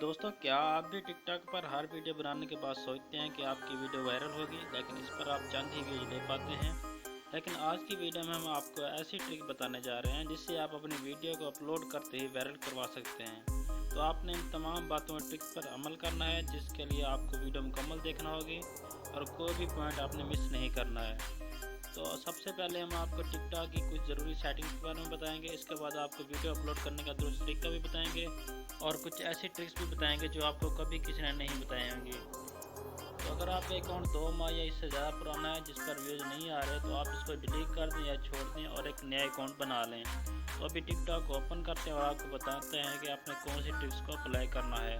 दोस्तों, क्या आप भी टिकटॉक पर हर वीडियो बनाने के बाद सोचते हैं कि आपकी वीडियो वायरल होगी, लेकिन इस पर आप चंद ही व्यूज ले पाते हैं। लेकिन आज की वीडियो में हम आपको ऐसी ट्रिक बताने जा रहे हैं जिससे आप अपनी वीडियो को अपलोड करते ही वायरल करवा सकते हैं। तो आपने इन तमाम बातों और ट्रिक्स पर अमल करना है, जिसके लिए आपको वीडियो मुकम्मल देखना होगी और कोई भी पॉइंट आपने मिस नहीं करना है। तो सबसे पहले हम आपको टिकटॉक की कुछ ज़रूरी सेटिंग्स के बारे में बताएंगे। इसके बाद आपको वीडियो अपलोड करने का दुरुस्त तरीका भी बताएंगे और कुछ ऐसी ट्रिक्स भी बताएंगे जो आपको कभी किसी ने नहीं बताए होंगे। तो अगर आपका अकाउंट 2 माह या इससे ज़्यादा पुराना है जिस पर व्यूज़ नहीं आ रहे, तो आप इसको डिलीट कर दें या छोड़ दें और एक नया अकाउंट बना लें। तो अभी टिकटॉक को ओपन करते हैं और आपको बताते हैं कि आपने कौन सी ट्रिक्स को अप्लाई करना है।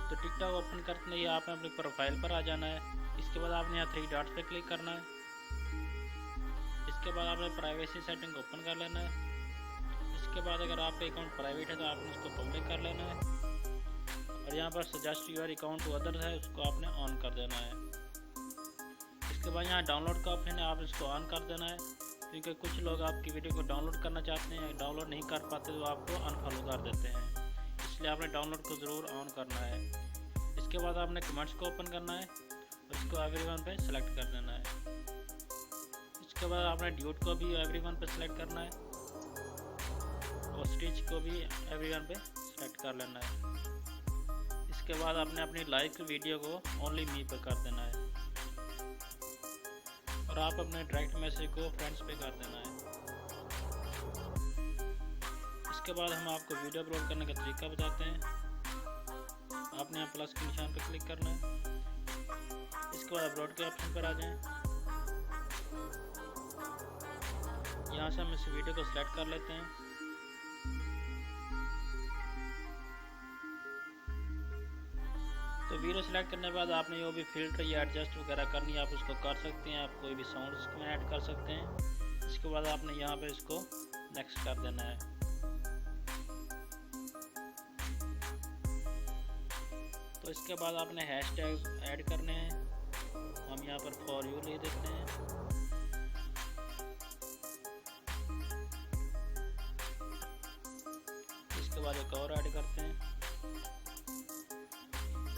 तो टिकटॉक ओपन करते ही आपने अपनी प्रोफाइल पर आ जाना है। इसके बाद आपने यहाँ 3 डॉट्स पे क्लिक करना है। इसके बाद आपने प्राइवेसी सेटिंग ओपन कर लेना है। इसके बाद अगर आपका अकाउंट प्राइवेट है तो आपने उसको पब्लिक कर लेना है और यहाँ पर suggest your account to others है, उसको आपने ऑन कर देना है। इसके बाद यहाँ डाउनलोड का ऑप्शन है, आप इसको ऑन कर देना है, क्योंकि कुछ लोग आपकी वीडियो को डाउनलोड करना चाहते हैं, डाउनलोड नहीं कर पाते तो आपको अनफॉलो कर देते हैं, इसलिए आपने डाउनलोड को ज़रूर ऑन करना है। इसके बाद आपने कमेंट्स को ओपन करना है और इसको एवरीवन पे सेलेक्ट कर देना है। इसके बाद आपने ड्यूट को भी एवरीवन पे सेलेक्ट करना है और स्टिच को भी एवरीवन पे सेलेक्ट कर लेना है। इसके बाद आपने अपनी लाइक वीडियो को ओनली मी पे कर देना है और आप अपने डायरेक्ट मैसेज को फ्रेंड्स पे कर देना है। इसके बाद हम आपको वीडियो अपलोड करने का तरीका बताते हैं। आपने यहाँ प्लस के निशान पर क्लिक करना है। इसके बाद अपलोड के ऑप्शन पर आ जाएं। यहाँ से हम इस वीडियो को सिलेक्ट कर लेते हैं। तो वीडियो सेलेक्ट करने के बाद आपने जो भी फिल्टर या एडजस्ट वगैरह करनी है आप उसको कर सकते हैं। आप कोई भी साउंड्स में ऐड कर सकते हैं। इसके बाद आपने यहाँ पे इसको नेक्स्ट कर देना है। तो इसके बाद आपने हैशटैग ऐड करने हैं। हम यहाँ पर फॉर यू ले देते हैं। इसके बाद एक और ऐड करते हैं।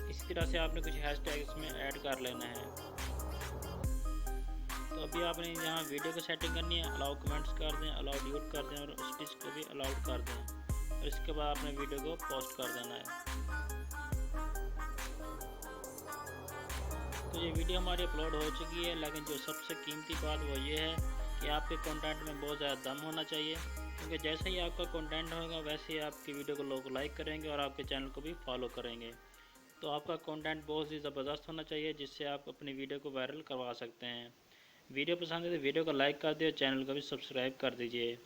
इसी तरह से आपने कुछ हैशटैग इसमें ऐड कर लेना है। तो अभी आपने यहाँ वीडियो की सेटिंग करनी है, अलाउ कमेंट्स कर दें, अलाउ ड्यूट कर दें और स्टिच को भी अलाउड कर दें और इसके बाद आपने वीडियो को पोस्ट कर देना है। तो ये वीडियो हमारी अपलोड हो चुकी है, लेकिन जो सबसे कीमती बात वो ये है कि आपके कंटेंट में बहुत ज़्यादा दम होना चाहिए, क्योंकि जैसे ही आपका कंटेंट होगा वैसे ही आपकी वीडियो को लोग लाइक करेंगे और आपके चैनल को भी फॉलो करेंगे। तो आपका कंटेंट बहुत ही ज़बरदस्त होना चाहिए जिससे आप अपनी वीडियो को वायरल करवा सकते हैं। वीडियो पसंद है तो वीडियो को लाइक कर दिए, चैनल को भी सब्सक्राइब कर दीजिए।